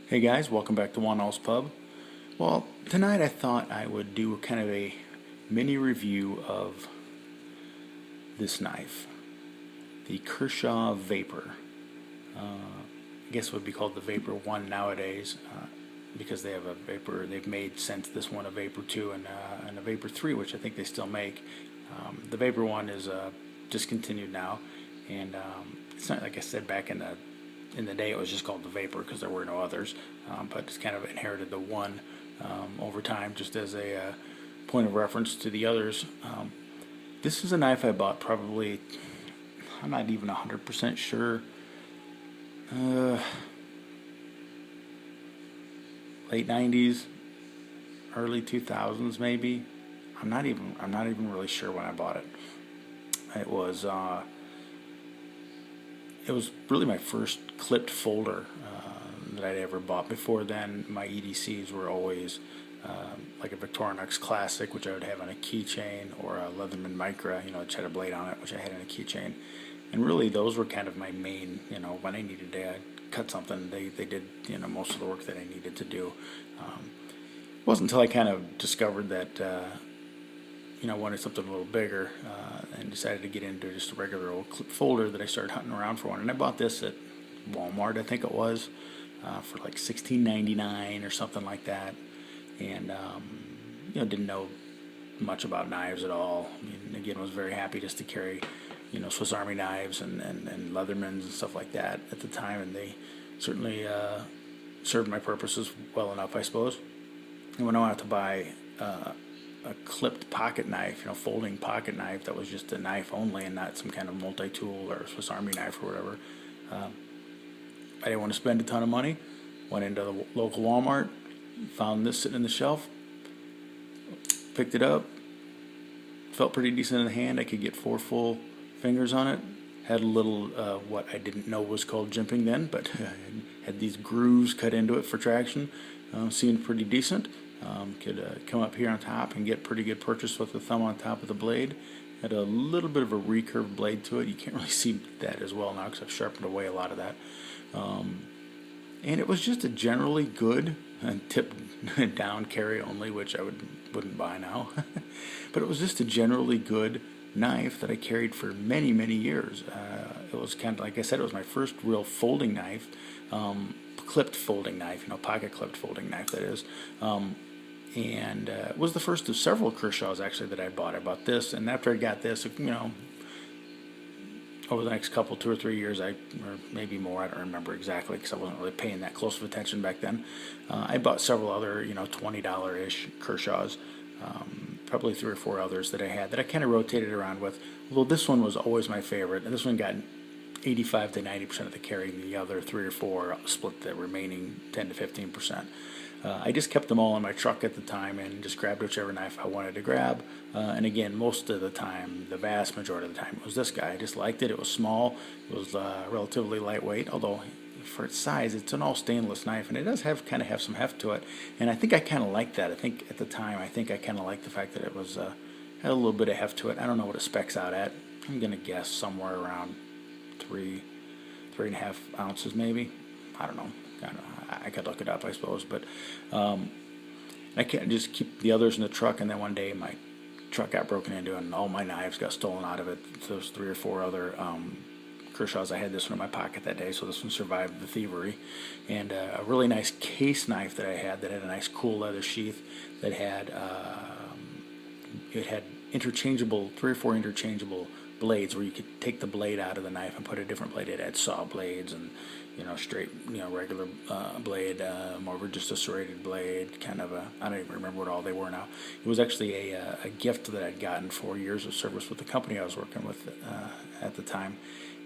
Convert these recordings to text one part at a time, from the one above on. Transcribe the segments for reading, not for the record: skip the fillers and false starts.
Hey guys, welcome back to One All's Pub. Well, tonight I thought I would do kind of a mini review of this knife, the Kershaw Vapor. I guess it would be called the Vapor 1 nowadays because they have a Vapor, they've made since this one a Vapor 2 and a Vapor 3, which I think they still make. The Vapor 1 is discontinued now, and it's not like I said back in the day it was just called the Vapor because there were no others, but it's kind of inherited the one over time just as a point of reference to the others. This is a knife I bought probably, I'm not even 100% sure, late 90s, early 2000s maybe. I'm not even really sure when I bought it. It was really my first clipped folder that I'd ever bought. Before then, my EDCs were always like a Victorinox Classic, which I would have on a keychain, or a Leatherman Micra, which had a blade on it, which I had on a keychain. And really, those were kind of my main, when I needed to cut something, they did, most of the work that I needed to do. It wasn't until I kind of discovered that wanted something a little bigger, and decided to get into just a regular old clip folder that I started hunting around for one. And I bought this at Walmart, I think it was, for like $16.99 or something like that. And didn't know much about knives at all. I mean, again, was very happy just to carry, Swiss Army knives and Leathermans and stuff like that at the time, and they certainly served my purposes well enough, I suppose. And when I wanted to buy a clipped pocket knife, folding pocket knife that was just a knife only and not some kind of multi-tool or Swiss Army knife or whatever, I didn't want to spend a ton of money. Went into the local Walmart, found this sitting in the shelf, picked it up, felt pretty decent in the hand. I could get 4 full fingers on it. Had a little, what I didn't know was called jimping then, but had these grooves cut into it for traction. Seemed pretty decent. Could come up here on top and get pretty good purchase with the thumb on top of the blade. Had a little bit of a recurved blade to it. You can't really see that as well now because I've sharpened away a lot of that. And it was just a generally good tip down carry only, which I wouldn't buy now. But it was just a generally good knife that I carried for many, many years. It was kind of, like I said, it was my first real folding knife, clipped folding knife, pocket clipped folding knife, that is. And it was the first of several Kershaws actually that I bought. I bought this, and after I got this, over the next couple, 2 or 3 years, or maybe more, I don't remember exactly because I wasn't really paying that close of attention back then. I bought several other, $20-ish Kershaws, probably 3 or 4 others that I had that I kind of rotated around with. Although this one was always my favorite, and this one got 85 to 90% of the carry, and the other 3 or 4 split the remaining 10 to 15%. I just kept them all in my truck at the time and just grabbed whichever knife I wanted to grab. And again, most of the time, the vast majority of the time, it was this guy. I just liked it. It was small. It was relatively lightweight, although for its size, it's an all stainless knife, and it does kind of have some heft to it. And I think I kind of liked that. I think at the time, I kind of liked the fact that it was had a little bit of heft to it. I don't know what it specs out at. I'm gonna guess somewhere around 3.5 ounces maybe. I don't know. I could look it up, I suppose, but I can't just keep the others in the truck. And then one day my truck got broken into, and all my knives got stolen out of it. Those 3 or 4 other Kershaws, I had this one in my pocket that day, so this one survived the thievery. And a really nice case knife that I had that had a nice cool leather sheath that had it had interchangeable 3 or 4 interchangeable blades where you could take the blade out of the knife and put a different blade. It had saw blades and straight regular blade, more of just a serrated blade, kind of I don't even remember what all they were now. It was actually a gift that I'd gotten for years of service with the company I was working with at the time,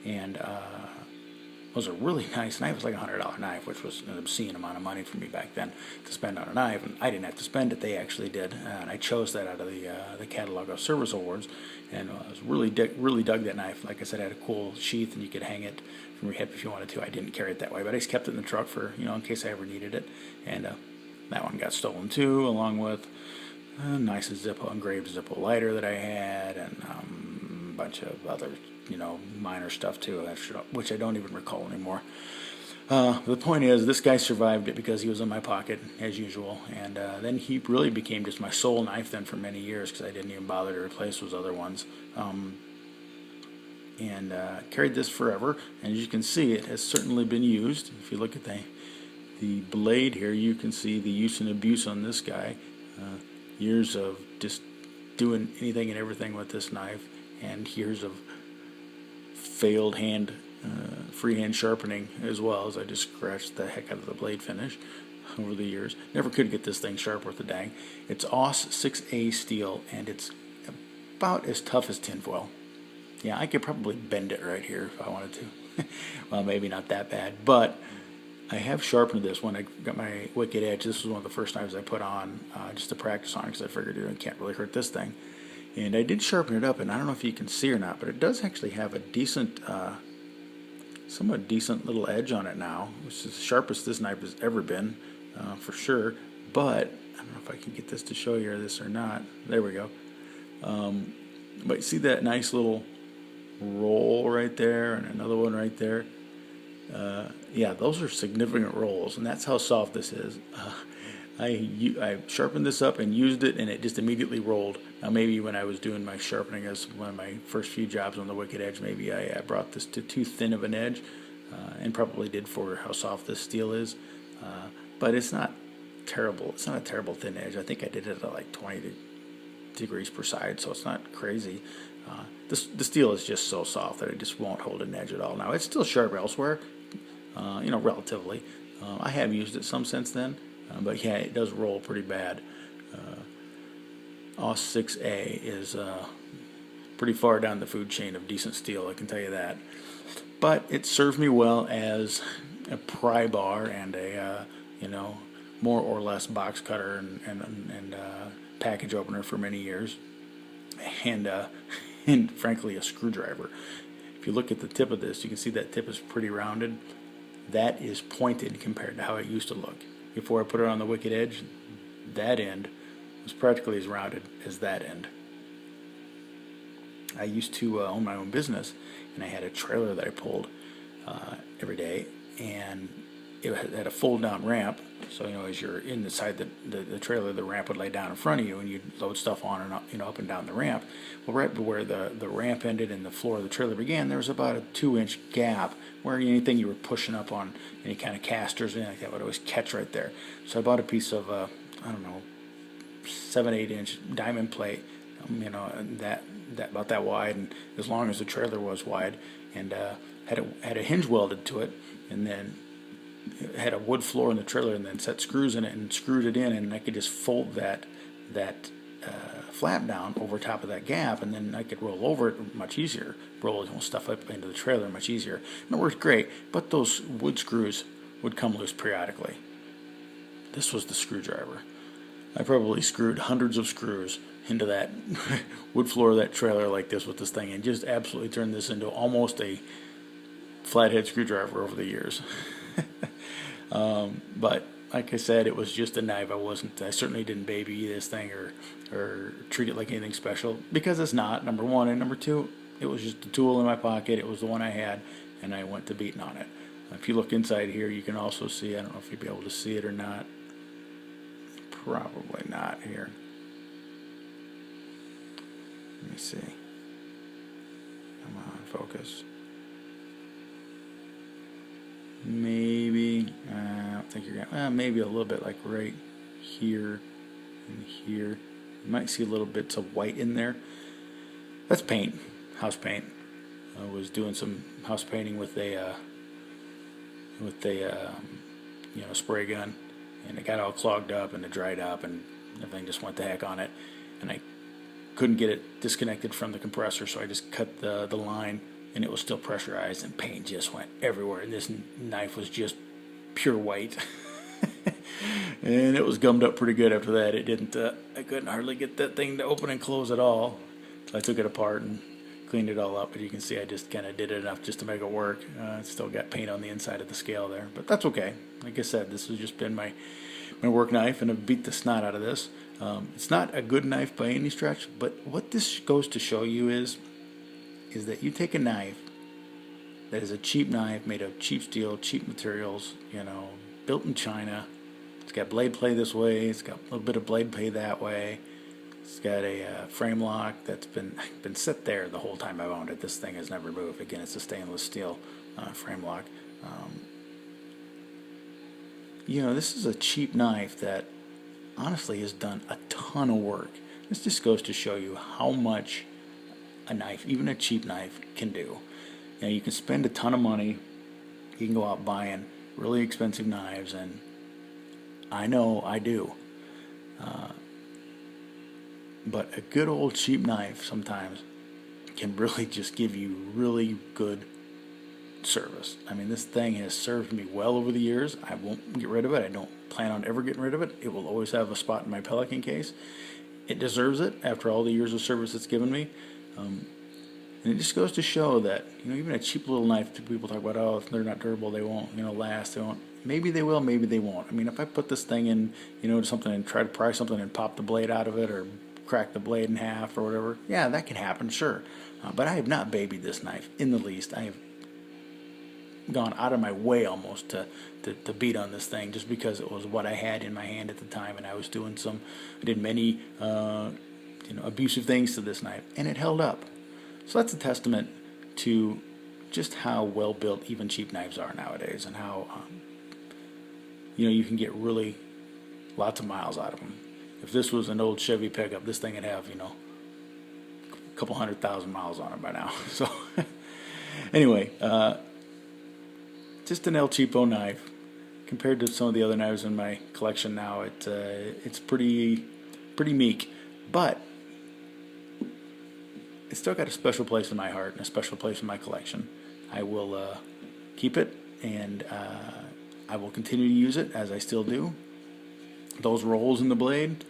and it was a really nice knife. It was like a $100 knife, which was an obscene amount of money for me back then to spend on a knife, and I didn't have to spend it. They actually did, and I chose that out of the catalog of service awards, and I was really dug that knife. Like I said, it had a cool sheath, and you could hang it from your hip if you wanted to. I didn't carry it that way, but I just kept it in the truck for in case I ever needed it. And that one got stolen too, along with a nice engraved Zippo lighter that I had, and a bunch of other minor stuff too, which I don't even recall anymore. The point is, this guy survived it because he was in my pocket, as usual, and then he really became just my sole knife then for many years because I didn't even bother to replace those other ones. And carried this forever, and as you can see, it has certainly been used. If you look at the blade here, you can see the use and abuse on this guy. Years of just doing anything and everything with this knife, and years of failed freehand sharpening as well, as I just scratched the heck out of the blade finish over the years. Never could get this thing sharp worth a dang. It's AUS 6A steel, and it's about as tough as tinfoil. Yeah, I could probably bend it right here if I wanted to. Well, maybe not that bad, but I have sharpened this when I got my Wicked Edge. This was one of the first knives I put on just to practice on because I figured I can't really hurt this thing. And I did sharpen it up, and I don't know if you can see or not, but it does actually have a decent, somewhat decent little edge on it now, which is the sharpest this knife has ever been, for sure. But I don't know if I can get this to show you this or not. There we go. But you see that nice little roll right there, and another one right there. Yeah, those are significant rolls, and that's how soft this is. I sharpened this up and used it, and it just immediately rolled. Now, maybe when I was doing my sharpening as one of my first few jobs on the Wicked Edge, maybe I brought this to too thin of an edge, and probably did for how soft this steel is. But it's not terrible. It's not a terrible thin edge. I think I did it at like 20 degrees per side, so it's not crazy. The steel is just so soft that it just won't hold an edge at all. Now, it's still sharp elsewhere, relatively. I have used it some since then, but yeah, it does roll pretty bad. AUS 6A is pretty far down the food chain of decent steel, I can tell you that. But it served me well as a pry bar and a, more or less box cutter and package opener for many years. And frankly, a screwdriver. If you look at the tip of this, you can see that tip is pretty rounded. That is pointed compared to how it used to look. Before I put it on the Wicked Edge, that end was practically as rounded as that end. I used to own my own business, and I had a trailer that I pulled every day, and it had a fold-down ramp. So as you're inside the trailer, the ramp would lay down in front of you, and you'd load stuff on and up and down the ramp. Well, right where the ramp ended and the floor of the trailer began, there was about a 2-inch gap where anything you were pushing up on, any kind of casters or anything like that, would always catch right there. So I bought a piece of 7-8 inch diamond plate, that about that wide, and as long as the trailer was wide, and had a hinge welded to it, and then it had a wood floor in the trailer, and then set screws in it and screwed it in, and I could just fold that flap down over top of that gap, and then I could roll over it much easier, roll stuff up into the trailer much easier. And it worked great, but those wood screws would come loose periodically. This was the screwdriver. I probably screwed hundreds of screws into that wood floor of that trailer like this with this thing, and just absolutely turned this into almost a flathead screwdriver over the years. But like I said, it was just a knife. I certainly didn't baby this thing or treat it like anything special, because it's not, number one, and number two, it was just a tool in my pocket. It was the one I had, and I went to beating on it. If you look inside here, you can also see, I don't know if you'll be able to see it or not. Probably not here. Let me see. Come on, focus. Maybe, I don't think you're going to, maybe a little bit like right here and here. You might see a little bits of white in there. That's paint, house paint. I was doing some house painting with a spray gun, and it got all clogged up and it dried up and everything just went to heck on it, and I couldn't get it disconnected from the compressor, so I just cut the line, and it was still pressurized, and paint just went everywhere, and this knife was just pure white. And it was gummed up pretty good after that. It didn't, I couldn't hardly get that thing to open and close at all. So I took it apart and cleaned it all up, but you can see I just kind of did it enough just to make it work. It's still got paint on the inside of the scale there, but that's okay. Like I said, this has just been my work knife, and I've beat the snot out of this. It's not a good knife by any stretch, but what this goes to show you is that you take a knife that is a cheap knife made of cheap steel, cheap materials, you know, built in China. It's got blade play this way. It's got a little bit of blade play that way. It's got a frame lock that's been set there the whole time I've owned it. This thing has never moved. Again, it's a stainless steel frame lock. You know, this is a cheap knife that honestly has done a ton of work. This just goes to show you how much a knife, even a cheap knife, can do. You know, you can spend a ton of money. You can go out buying really expensive knives, and I know I do. But a good old cheap knife sometimes can really just give you really good service. I mean, this thing has served me well over the years. I won't get rid of it. I don't plan on ever getting rid of it. It will always have a spot in my Pelican case. It deserves it after all the years of service it's given me. And it just goes to show that, you know, even a cheap little knife, people talk about, oh, if they're not durable, they won't, you know, last, they won't. Maybe they will, maybe they won't. I mean, if I put this thing in, you know, something and try to pry something and pop the blade out of it or crack the blade in half or whatever, yeah, that can happen, sure. But I have not babied this knife in the least. I have gone out of my way almost to beat on this thing just because it was what I had in my hand at the time, and I was doing I did many you know, abusive things to this knife, and it held up. So that's a testament to just how well built even cheap knives are nowadays, and how you know, you can get really lots of miles out of them. If this was an old Chevy pickup, this thing would have, you know, a couple 100,000 miles on it by now. So anyway, just an el-cheapo knife. Compared to some of the other knives in my collection now, it's pretty meek, but it's still got a special place in my heart and a special place in my collection. I will keep it, and I will continue to use it as I still do. Those rolls in the blade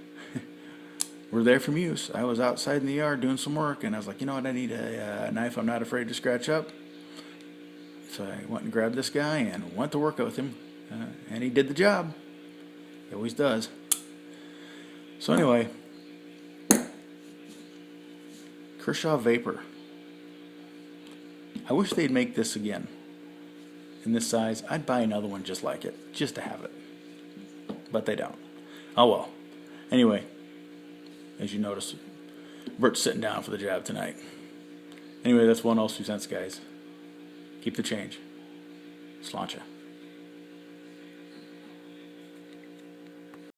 were there from use. I was outside in the yard doing some work, and I was like, you know what, I need a knife I'm not afraid to scratch up. So I went and grabbed this guy and went to work with him, and he did the job. He always does. So anyway, Kershaw Vapor. I wish they'd make this again in this size. I'd buy another one just like it, just to have it. But they don't. Oh well. Anyway, as you notice, Bert's sitting down for the job tonight. Anyway, that's 1 all 2 cents, guys. Keep the change. Sláinte.